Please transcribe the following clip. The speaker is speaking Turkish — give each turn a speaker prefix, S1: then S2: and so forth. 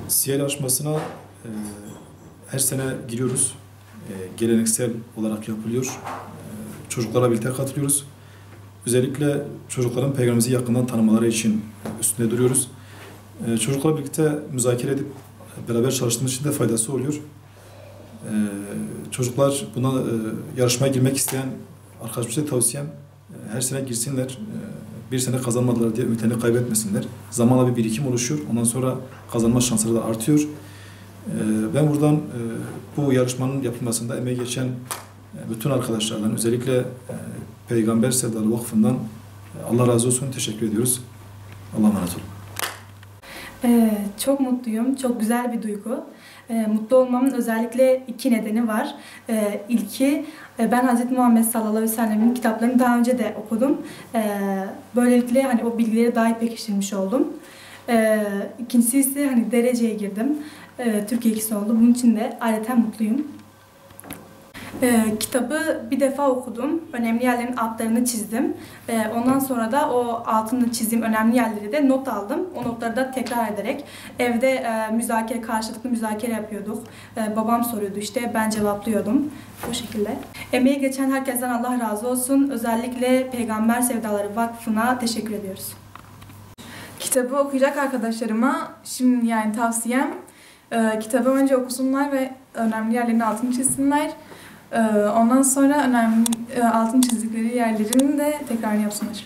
S1: CIL yarışmasına her sene giriyoruz. Geleneksel olarak yapılıyor. Çocuklarla birlikte katılıyoruz. Özellikle çocukların Peygamberimizi yakından tanımaları için üstünde duruyoruz. Çocuklarla birlikte müzakere edip beraber çalıştığımız için de faydası oluyor. Çocuklar buna yarışmaya girmek isteyen arkadaşımıza tavsiyem her sene girsinler. Bir sene kazanmadılar diye ümitlerini kaybetmesinler. Zamanla bir birikim oluşuyor. Ondan sonra kazanma şansları da artıyor. Ben buradan bu yarışmanın yapılmasında emeği geçen bütün arkadaşlardan, özellikle Peygamber Sevdalı Vakfı'ndan Allah razı olsun, teşekkür ediyoruz. Allah'a emanet olun.
S2: Çok mutluyum. Çok güzel bir duygu. Mutlu olmamın özellikle iki nedeni var. İlki, ben Hz. Muhammed sallallahu aleyhi ve sellem'in kitaplarını daha önce de okudum. Böylelikle hani o bilgileri daha iyi pekiştirmiş oldum. İkincisi ise hani dereceye girdim. Türkiye ikisi oldu. Bunun için de ayrıca mutluyum. Kitabı bir defa okudum. Önemli yerlerin altlarını çizdim. Ondan sonra da o altını çizdiğim önemli yerleri de not aldım. O notları da tekrar ederek evde karşılıklı müzakere yapıyorduk. Babam soruyordu işte, ben cevaplıyordum. Bu şekilde. Emeği geçen herkesten Allah razı olsun. Özellikle Peygamber Sevdaları Vakfı'na teşekkür ediyoruz.
S3: Kitabı okuyacak arkadaşlarıma şimdi tavsiyem kitabı önce okusunlar ve önemli yerlerin altını çizsinler. Ondan sonra altın çizdikleri yerlerin de tekrarını yapsınlar.